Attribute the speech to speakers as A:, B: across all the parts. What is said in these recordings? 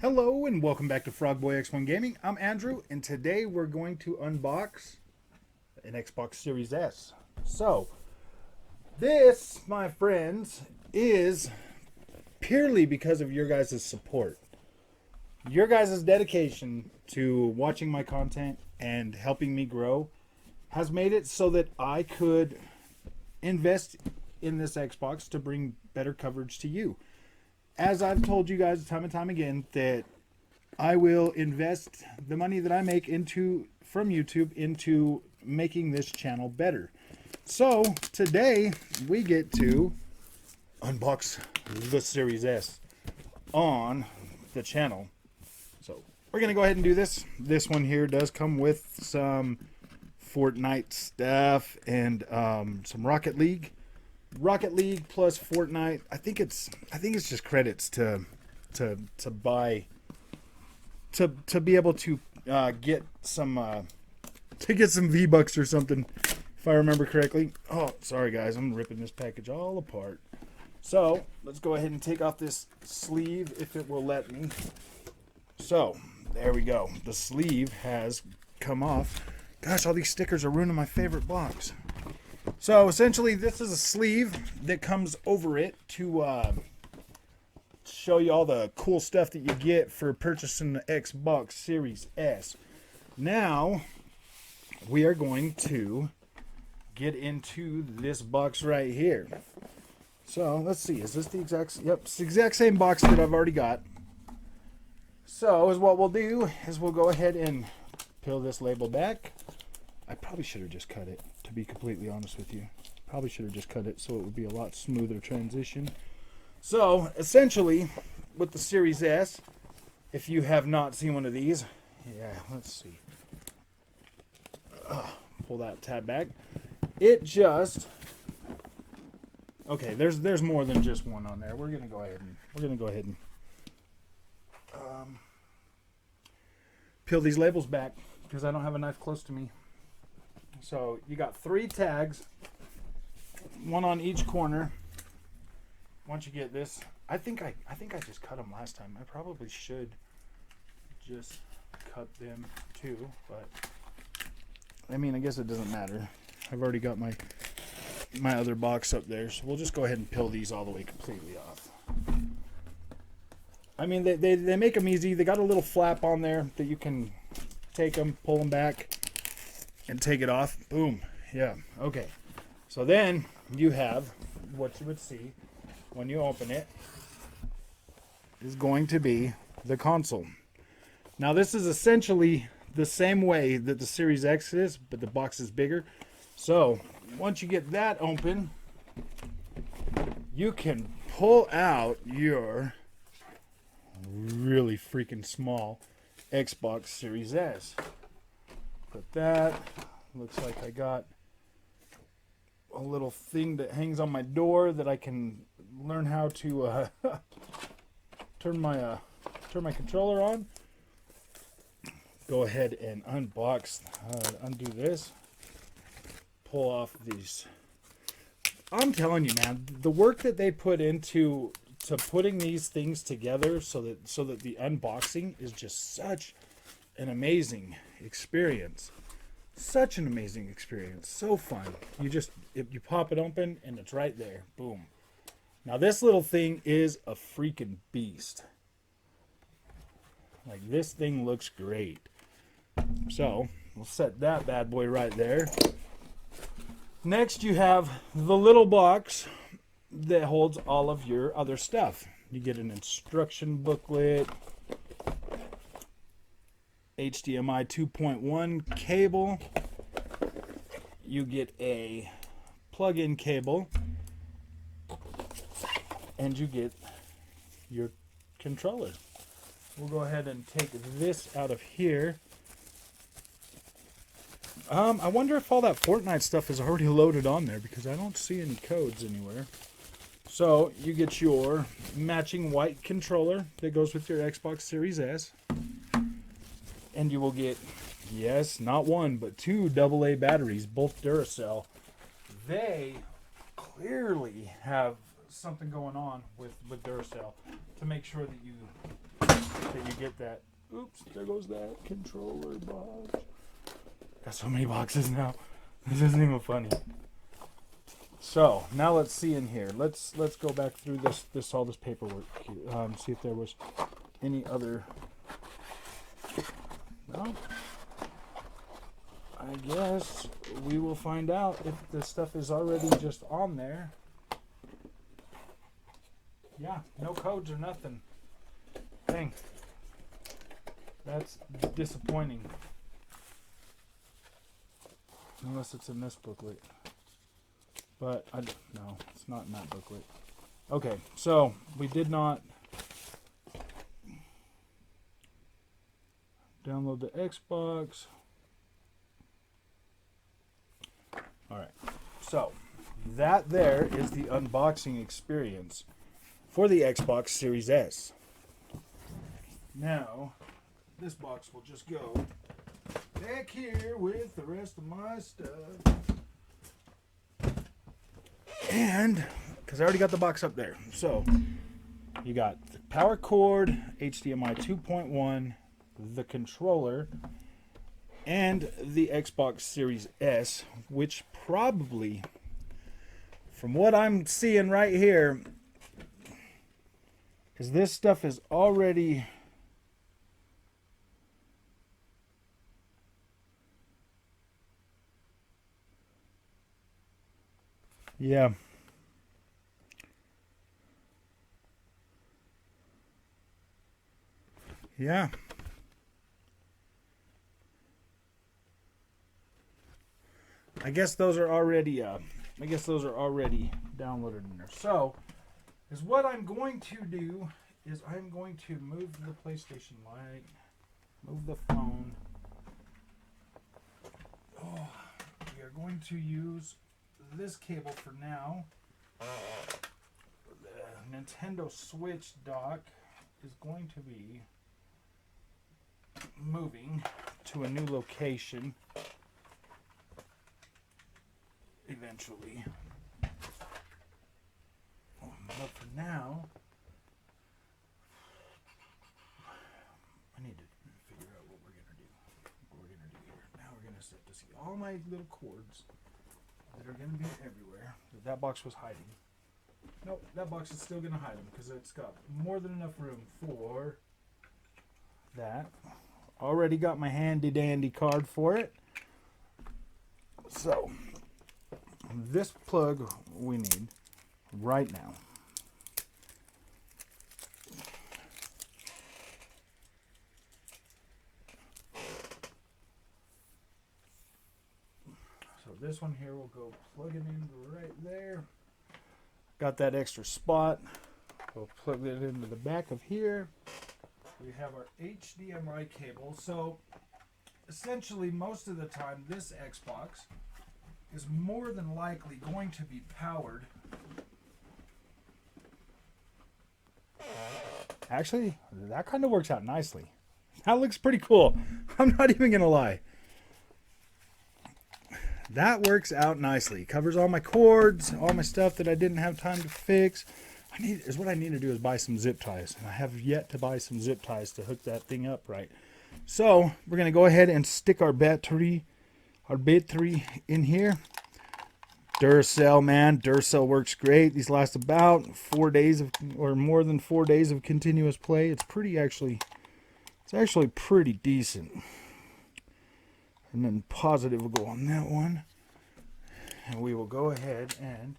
A: Hello and welcome back to Frogboy X1 Gaming. I'm Andrew, and today we're going to unbox an Xbox Series S. So, this, my friends, is purely because of your guys' support. Your guys' dedication to watching my content and helping me grow has made it so that I could invest in this Xbox to bring better coverage to you. As I've told you guys time and time again, that I will invest the money that I make from YouTube into making this channel better. So today we get to unbox the Series S on the channel. So we're gonna go ahead and do this. This one here does come with some Fortnite stuff and some Rocket League plus Fortnite. I think it's just credits to buy to be able to get some V-Bucks or something, if I remember correctly. Oh, sorry guys, I'm ripping this package all apart. So let's go ahead and take off this sleeve if it will let me. So there we go. The sleeve has come off. Gosh, all these stickers are ruining my favorite box. So essentially this is a sleeve that comes over it to show you all the cool stuff that you get for purchasing the Xbox Series S. Now we are going to get into this box right here. So let's see, is this the exact, yep, it's the exact same box that I've already got. So what we'll do is we'll go ahead and peel this label back. I probably should have just cut it, to be completely honest with you. Probably should have just cut it so it would be a lot smoother transition. So essentially with the Series S, if you have not seen one of these, yeah, let's see. Pull that tab back. It just, okay, there's more than just one on there. We're gonna go ahead and peel these labels back because I don't have a knife close to me. So you got 3 tags, one on each corner. Once you get this, I think I just cut them last time. I probably should just cut them too, but I mean, I guess it doesn't matter. I've already got my other box up there, so we'll just go ahead and peel these all the way completely off. I mean, they make them easy. They got a little flap on there that you can take them, pull them back, and take it off. Boom. Yeah. Okay. So then you have what you would see when you open it is going to be the console. Now this is essentially the same way that the Series X is, but the box is bigger. So once you get that open, you can pull out your really freaking small Xbox Series S. Put that. Looks like I got a little thing that hangs on my door that I can learn how to turn my controller on. Go ahead and undo this. Pull off these. I'm telling you, man, the work that they put into putting these things together so that the unboxing is just such an amazing experience. Such an amazing experience. So fun. You pop it open and it's right there. Boom. Now this little thing is a freaking beast. Like, this thing looks great. So we'll set that bad boy right there. Next you have the little box that holds all of your other stuff. You get an instruction booklet, HDMI 2.1 cable, you get a plug-in cable, and you get your controller. We'll go ahead and take this out of here. I wonder if all that Fortnite stuff is already loaded on there, because I don't see any codes anywhere. So you get your matching white controller that goes with your Xbox Series S. And you will get Yes, not one, but two AA batteries, both Duracell. They clearly have something going on with Duracell to make sure that you get that. Oops, there goes that controller box. Got so many boxes now. This isn't even funny. So now let's see in here. Let's go back through all this paperwork. See if there was any other. No. I guess we will find out if the stuff is already just on there. Yeah, no codes or nothing. Dang. That's disappointing. Unless it's in this booklet. But, no, it's not in that booklet. Okay, so we did not download the Xbox. Alright, so that there is the unboxing experience for the Xbox Series S. Now, this box will just go back here with the rest of my stuff. And, because I already got the box up there. So, you got the power cord, HDMI 2.1, the controller, and the Xbox Series S, which probably, from what I'm seeing right here, is this stuff is already... Yeah. Yeah. I guess those are already downloaded in there. So, is what I'm going to do is I'm going to move the PlayStation light, move the phone. Oh, we are going to use this cable for now. The Nintendo Switch dock is going to be moving to a new location eventually. But for now, I need to figure out what we're going to do. What we're going to do here. Now we're going to set to see all my little cords that are going to be everywhere. That box was hiding. Nope, that box is still going to hide them because it's got more than enough room for that. Already got my handy dandy card for it. So, this plug we need right now. So this one here will go plug it in right there. Got that extra spot. We'll plug it into the back of here. We have our HDMI cable. So essentially most of the time this Xbox is more than likely going to be powered. Actually, that kind of works out nicely. That looks pretty cool. I'm not even going to lie. That works out nicely. Covers all my cords, all my stuff that I didn't have time to fix. What I need to do is buy some zip ties. And I have yet to buy some zip ties to hook that thing up right. So we're going to go ahead and stick our battery in here. Duracell, man. Duracell works great. These last about 4 days or more than 4 days of continuous play. It's actually pretty decent. And then positive will go on that one. And we will go ahead and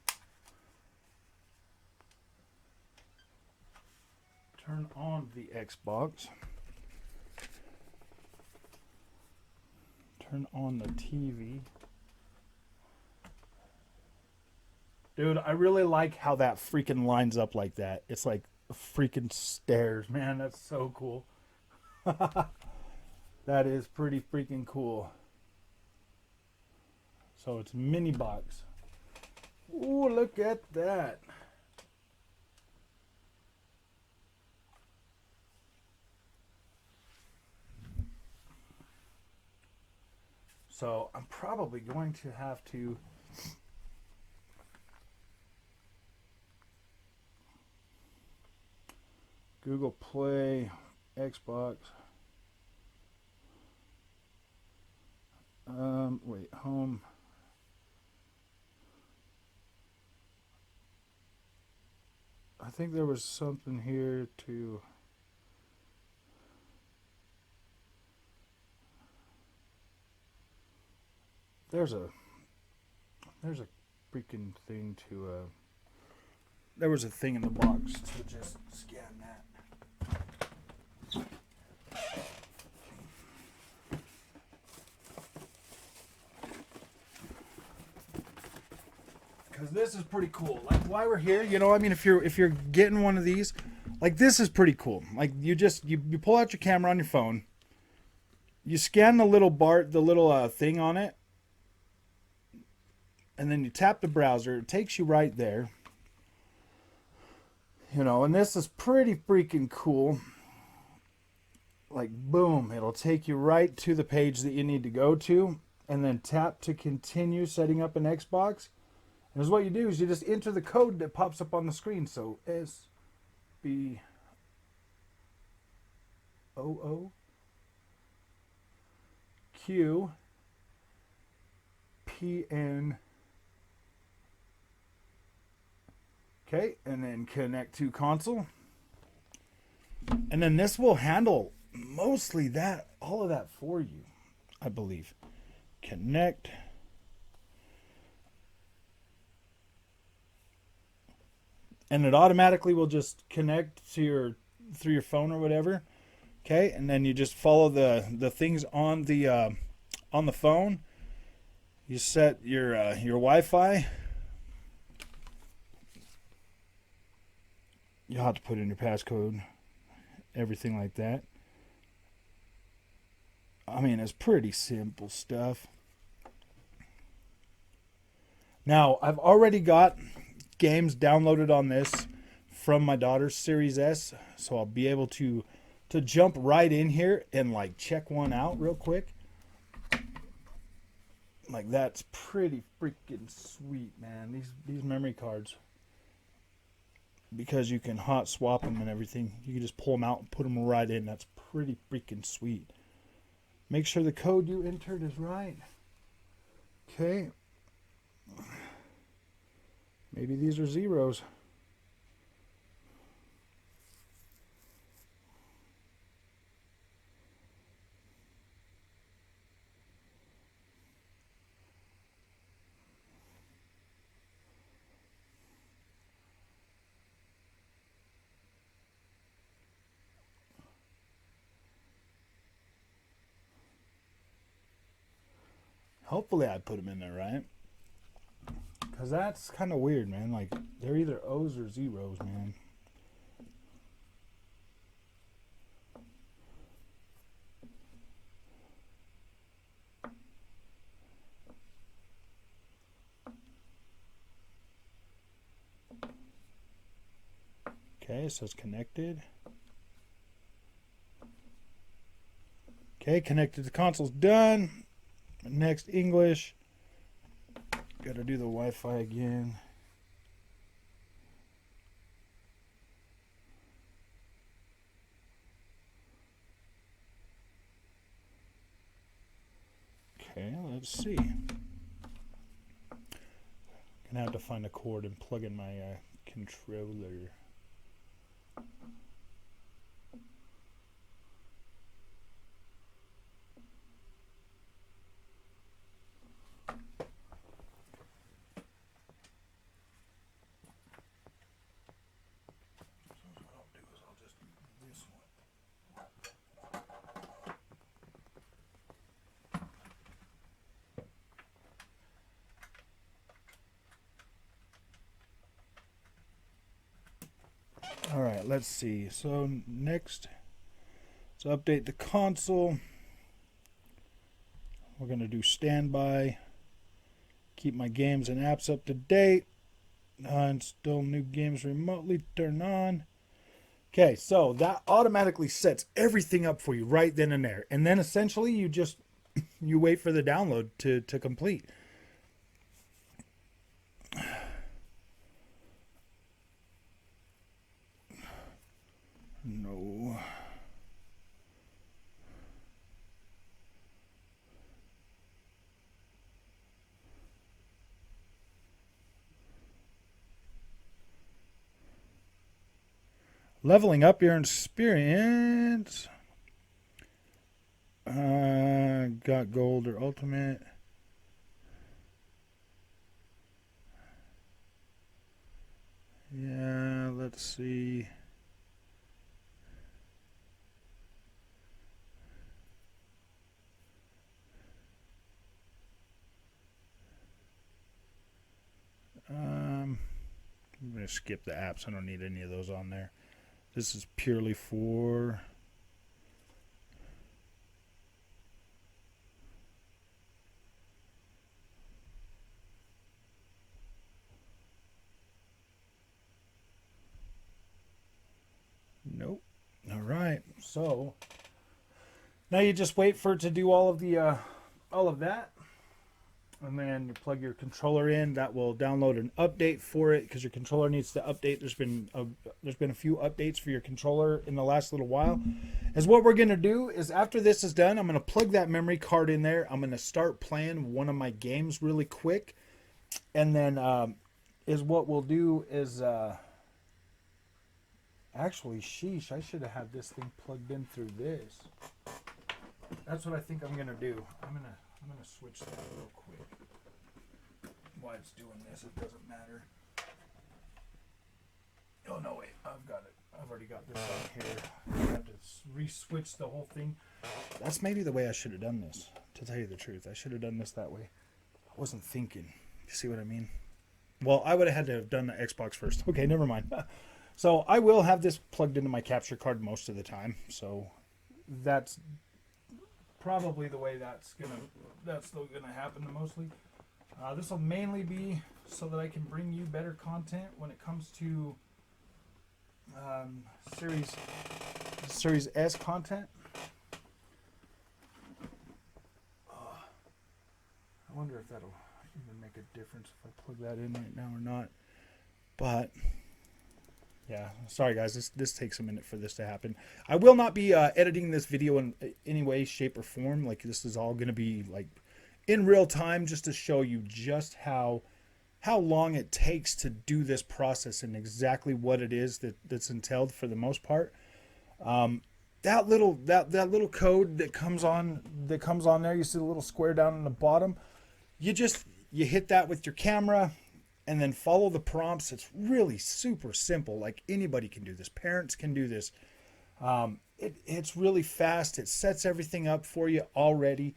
A: turn on the Xbox. Turn on the TV. Dude, I really like how that freaking lines up like that. It's like freaking stairs, man. That's so cool. That is pretty freaking cool. So it's mini box. Ooh, look at that. So I'm probably going to have to Google Play, Xbox. Wait, home. I think there was something here to. There's a freaking thing to. There was a thing in the box to just scan that. Because this is pretty cool. Like, while we're here, you know, I mean, if you're getting one of these, like, this is pretty cool. Like, you pull out your camera on your phone, you scan the little thing on it, and then you tap the browser. It takes you right there. You know, and this is pretty freaking cool. Like, boom, it'll take you right to the page that you need to go to, and then tap to continue setting up an Xbox. And what you do is you just enter the code that pops up on the screen. So SBOO QPN. Okay, and then connect to console. And then this will handle mostly all of that for you, I believe. Connect. And it automatically will just connect to through your phone or whatever. Okay, and then you just follow the things on the phone. You set your Wi-Fi. You'll have to put in your passcode, everything like that. I mean, it's pretty simple stuff. Now, I've already got games downloaded on this from my daughter's Series S, so I'll be able to jump right in here and like check one out real quick. Like, that's pretty freaking sweet, man. These memory cards, because you can hot swap them and everything. You can just pull them out and put them right in. That's pretty freaking sweet. Make sure the code you entered is right. Okay. Maybe these are zeros. Hopefully I put them in there right. Because that's kind of weird, man. Like, they're either O's or zeros, man. Okay, so it's connected. Okay, connected to the console's done. Next, English. Got to do the Wi-Fi again. Okay, let's see. Gonna have to find a cord and plug in my controller. All right, let's see. So next, let's update the console. We're going to do standby. Keep my games and apps up to date. Install new games remotely. Turn on. Okay, so that automatically sets everything up for you right then and there. And then essentially you just you wait for the download to complete. No. Leveling up your experience. Got gold or ultimate. Yeah, let's see. I'm going to skip the apps. I don't need any of those on there. This is purely for... Nope. All right. So now you just wait for it to do all of that, and then you plug your controller in. That will download an update for it because your controller needs to update. There's been a few updates for your controller in the last little while. As what we're gonna do is after this is done, I'm gonna plug that memory card in there. I'm gonna start playing one of my games really quick, and then is what we'll do is actually, sheesh, I should have had this thing plugged in through this. That's what I think I'm gonna do. I'm gonna switch that real quick. Why it's doing this, it doesn't matter. Oh no, wait, I've got it. I've already got this on here. I have to re-switch the whole thing. That's maybe the way I should have done this. To tell you the truth, I should have done this that way. I wasn't thinking. You see what I mean? Well, I would have had to have done the Xbox first. Okay, never mind. So I will have this plugged into my capture card most of the time. So that's probably the way that's still gonna happen mostly. This will mainly be so that I can bring you better content when it comes to Series S content. I wonder if that'll even make a difference if I plug that in right now or not. But yeah, sorry guys, this takes a minute for this to happen. I will not be editing this video in any way, shape, or form. Like, this is all going to be like in real time, just to show you just how long it takes to do this process and exactly what it is that's entailed for the most part. That little code that comes on there, you see the little square down in the bottom. You hit that with your camera and then follow the prompts. It's really super simple. Like, anybody can do this. Parents can do this. It's really fast. It sets everything up for you already.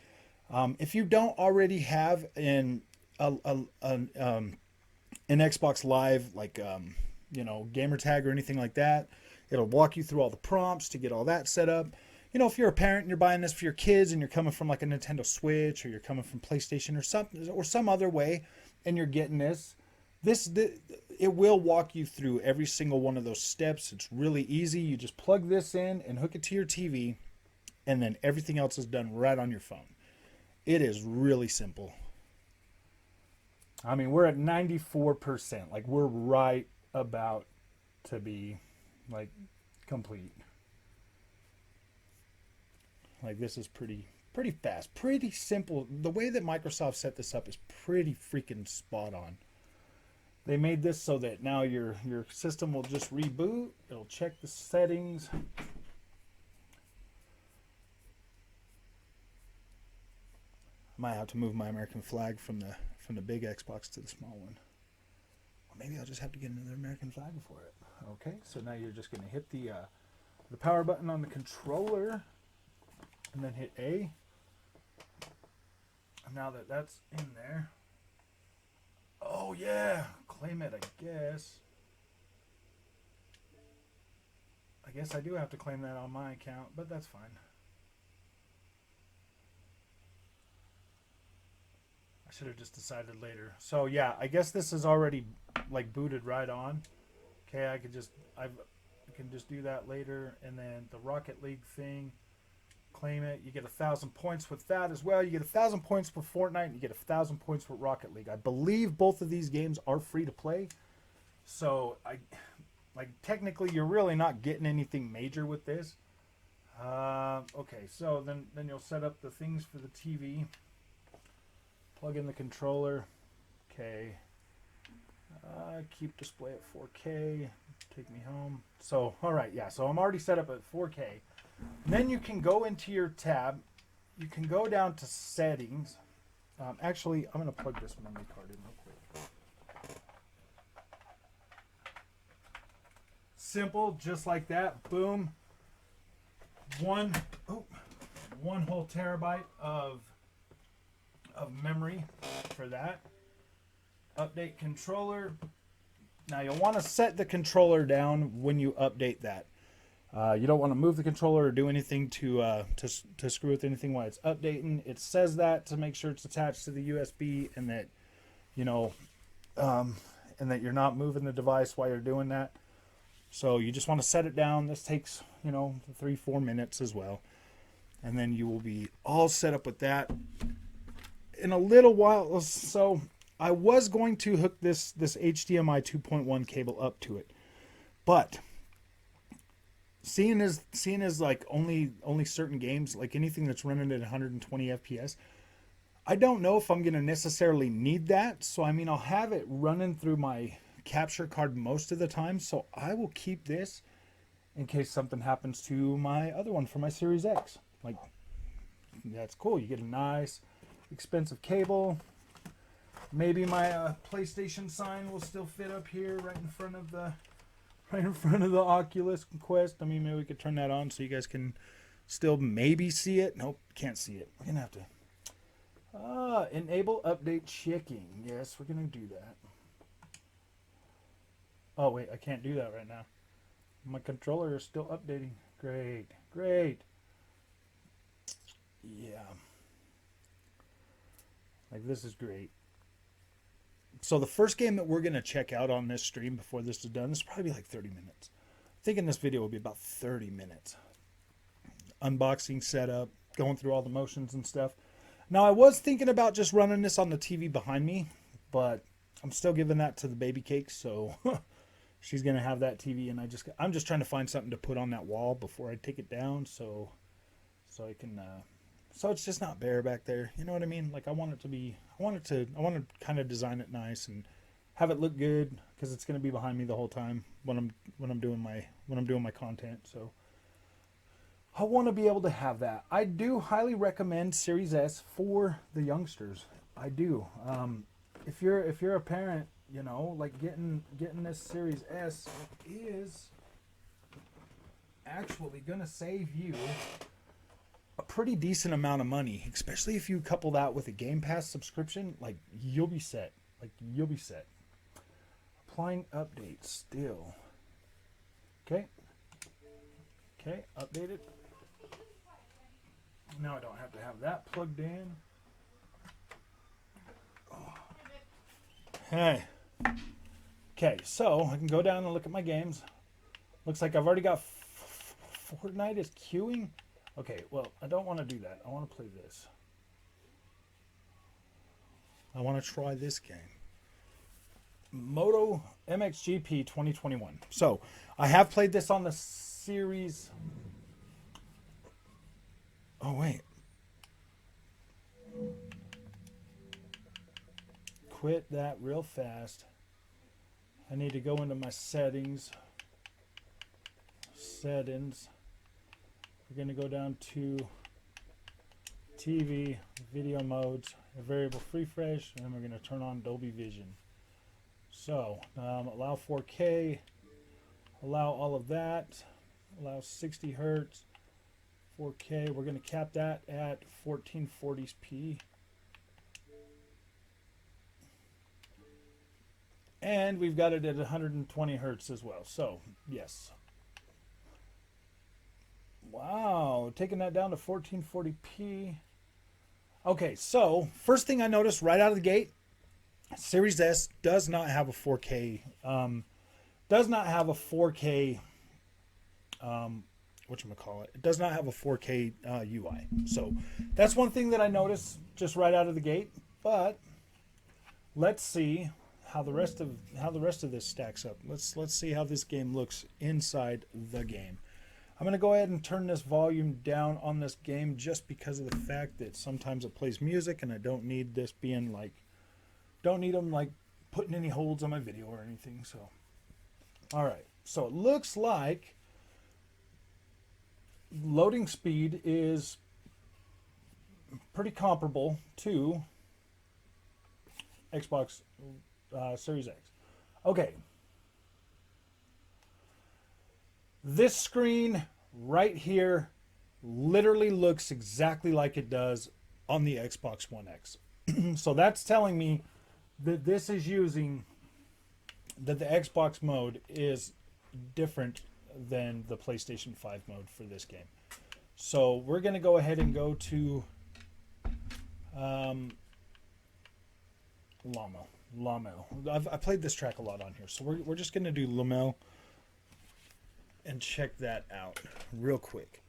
A: If you don't already have an Xbox Live, like gamer tag or anything like that, it'll walk you through all the prompts to get all that set up. If you're a parent and you're buying this for your kids and you're coming from like a Nintendo Switch, or you're coming from PlayStation or some other way, and you're getting this, it will walk you through every single one of those steps. It's really easy. You just plug this in and hook it to your TV, and then everything else is done right on your phone. It is really simple. I mean, we're at 94%. Like, we're right about to be like complete. Like, this is pretty fast, pretty simple. The way that Microsoft set this up is pretty freaking spot on. They made this so that now your system will just reboot. It'll check the settings. I might have to move my American flag from the big Xbox to the small one. Or maybe I'll just have to get another American flag for it. Okay, so now you're just going to hit the power button on the controller and then hit A. And now that that's in there, oh yeah, claim it, I guess. I guess I do have to claim that on my account, but that's fine. I should have just decided later. So yeah, I guess this is already like booted right on. Okay, I can just do that later. And then the Rocket League thing, Claim it. You get 1,000 points with that as well. You get 1,000 points for Fortnite, and you get 1,000 points for Rocket League. I believe both of these games are free to play. So technically you're really not getting anything major with this. Okay, so then you'll set up the things for the TV. Plug in the controller. Okay. Keep display at 4K. Take me home. So, all right, yeah. So I'm already set up at 4K. Then you can go into your tab. You can go down to settings. Actually, I'm going to plug this memory card in real quick. Simple, just like that. Boom. One whole terabyte of memory for that. Update controller. Now you'll want to set the controller down when you update that. You don't want to move the controller or do anything to screw with anything while it's updating. It says that to make sure it's attached to the USB and that and that you're not moving the device while you're doing that. So you just want to set it down. This takes 3-4 minutes as well, and then you will be all set up with that in a little while. So I was going to hook this HDMI 2.1 cable up to it, but seeing as like only certain games, like anything that's running at 120 FPS, I don't know if I'm going to necessarily need that. So I mean, I'll have it running through my capture card most of the time. So I will keep this in case something happens to my other one for my Series X. Like, that's cool. You get a nice expensive cable. Maybe my PlayStation sign will still fit up here right in front of the Oculus Quest. I mean, maybe we could turn that on so you guys can still maybe see it. Nope, can't see it. We're gonna have to enable update checking. Yes, we're gonna do that. Oh wait, I can't do that right now. My controller is still updating. Great. Yeah. Like, this is great. So the first game that we're going to check out on this stream before this is done, this will probably be like 30 minutes. I'm thinking this video will be about 30 minutes. Unboxing, setup, going through all the motions and stuff. Now, I was thinking about just running this on the TV behind me, but I'm still giving that to the baby cake, so she's going to have that TV, and I'm just trying to find something to put on that wall before I take it down, so I can so it's just not bare back there. You know what I mean? Like, I want to kind of design it nice and have it look good, because it's going to be behind me the whole time when I'm doing my content. So I want to be able to have that. I do highly recommend Series S for the youngsters. I do. If you're a parent, like getting this Series S is actually going to save you a pretty decent amount of money, especially if you couple that with a Game Pass subscription. Like, you'll be set. Applying updates still. Okay, update it. Now I don't have to have that plugged in. Hey. Okay, so I can go down and look at my games. Looks like I've already got Fortnite is queuing. Okay, well, I don't want to do that. I want to play this. I want to try this game. Moto MXGP 2021. So, I have played this on the series. Oh, wait. Quit that real fast. I need to go into my settings. We're going to go down to TV, video modes, a variable refresh, and then we're going to turn on Dolby Vision. So, allow 4K, allow all of that, allow 60 hertz, 4K. We're going to cap that at 1440p. And we've got it at 120 hertz as well. So, yes. Wow, taking that down to 1440p. Okay, so first thing I noticed right out of the gate, Series S does not have a 4K whatchamacallit, it does not have a 4K UI. So that's one thing that I noticed just right out of the gate. But let's see how the rest of this stacks up. Let's see how this game looks inside the game. I'm gonna go ahead and turn this volume down on this game just because of the fact that sometimes it plays music and I don't need this being like, don't need them like putting any holds on my video or anything. So, all right. So it looks like loading speed is pretty comparable to Xbox Series X. Okay. This screen right here literally looks exactly like it does on the Xbox One X. So that's telling me that this is using, that the Xbox mode is different than the PlayStation 5 mode for this game. So we're going to go ahead and go to Lamo. I played this track a lot on here, so we're just going to do Lamo and check that out real quick.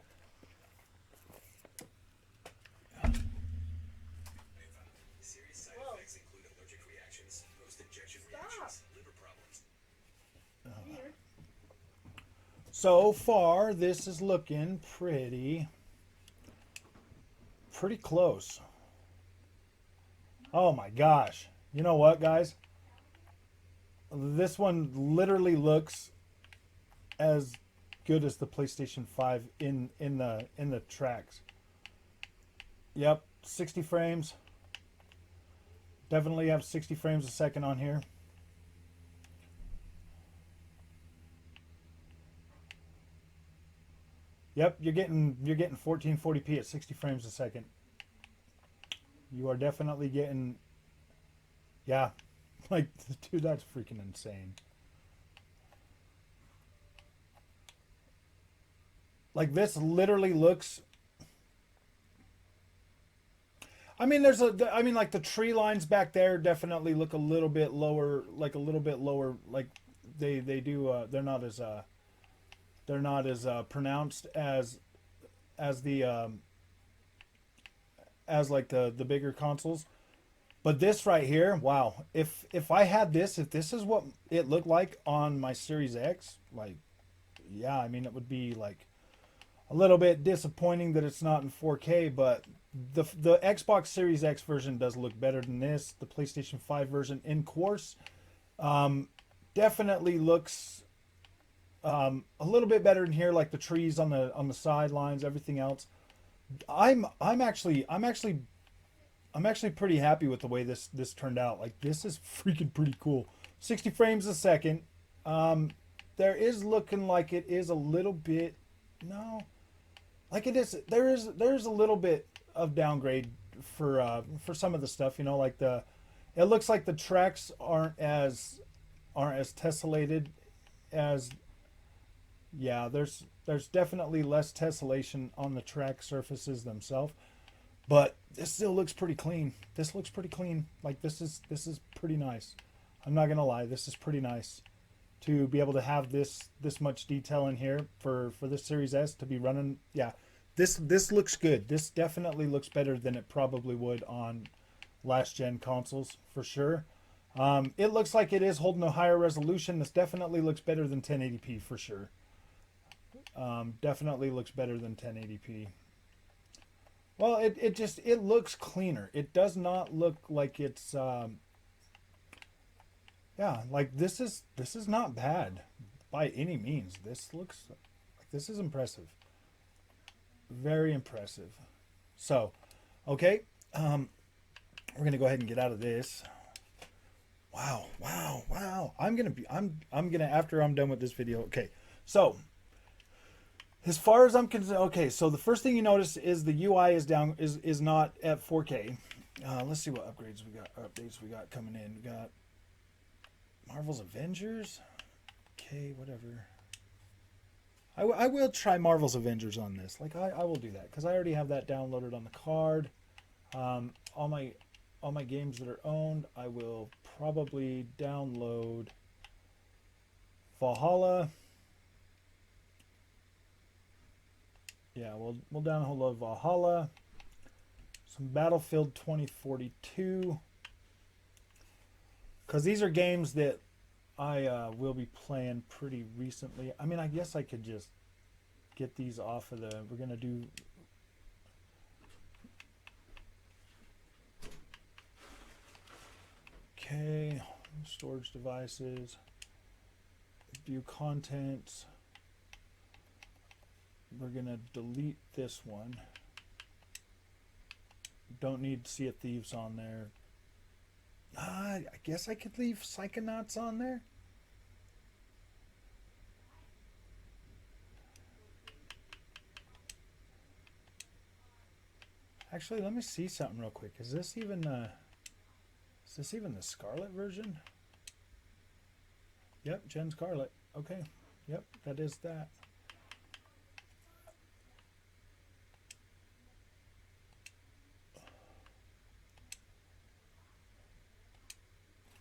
B: Serious side effects include allergic reactions, post-injection reactions, liver problems.
A: So far, this is looking pretty close. Oh my gosh. You know what, guys? This one literally looks as good as the PlayStation 5 in the tracks. Yep, 60 frames. Definitely have 60 frames a second on here. Yep, you're getting 1440p at 60 frames a second. You are definitely getting, yeah, like, dude, that's freaking insane. Like, this literally looks, I mean, like the tree lines back there definitely look a little bit lower, like they do, they're not as pronounced as the as like the bigger consoles. But this right here, wow, if I had this, if this is what it looked like on my Series X, like, yeah, I mean, it would be like a little bit disappointing that it's not in 4K, but the Xbox Series X version does look better than this. The PlayStation 5 version, in course, definitely looks a little bit better in here, like the trees on the sidelines, everything else. I'm actually pretty happy with the way this turned out. Like, this is freaking pretty cool. 60 frames a second. There is looking like it is a little bit, no, like it is. There's a little bit of downgrade for some of the stuff. You know, like it looks like the tracks aren't as tessellated as. Yeah, there's definitely less tessellation on the track surfaces themselves, but this still looks pretty clean. This looks pretty clean. Like, this is pretty nice. I'm not gonna lie, this is pretty nice to be able to have this much detail in here for this Series S to be running. Yeah, this looks good. This definitely looks better than it probably would on last gen consoles for sure. It looks like it is holding a higher resolution. This definitely looks better than 1080p for sure. Definitely looks better than 1080p. Well, it looks cleaner. It does not look like it's yeah, like this is not bad by any means. This looks like, this is impressive. Very impressive. So, okay, we're gonna go ahead and get out of this. Wow. I'm gonna, after I'm done with this video. Okay, so as far as I'm concerned, okay, so the first thing you notice is the UI is not at 4K. Let's see what updates we got coming in. We got Marvel's Avengers. Okay, whatever. I will try Marvel's Avengers on this. Like, I will do that because I already have that downloaded on the card. All my games that are owned, I will probably download Valhalla. Yeah, we'll download Valhalla, some Battlefield 2042, because these are games that I will be playing pretty recently. I mean, I guess I could just get these off of the. We're gonna do. Okay, storage devices, view contents. We're gonna delete this one. Don't need Sea of Thieves on there. I guess I could leave Psychonauts on there. Actually, let me see something real quick. Is this even the Scarlet version? Yep, Gen Scarlet. Okay. Yep, that is that.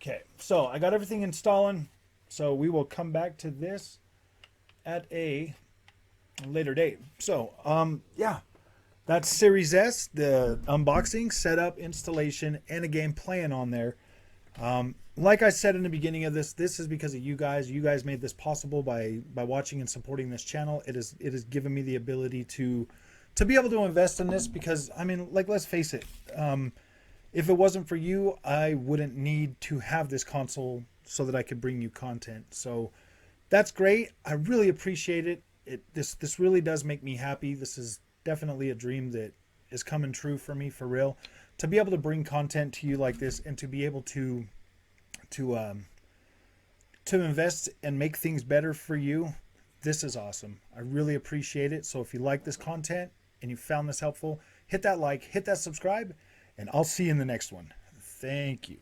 A: Okay, so I got everything installing. So we will come back to this at a later date. So, yeah, that's Series S, the unboxing, setup, installation, and a game playing on there. Like I said in the beginning of this is because of you guys. You guys made this possible by watching and supporting this channel. It has given me the ability to be able to invest in this because, I mean, like, let's face it. If it wasn't for you, I wouldn't need to have this console so that I could bring you content. So that's great. I really appreciate it. This really does make me happy. This is definitely a dream that is coming true for me, for real. To be able to bring content to you like this and to be able to invest and make things better for you, this is awesome. I really appreciate it. So if you like this content and you found this helpful, hit that like, hit that subscribe, and I'll see you in the next one. Thank you.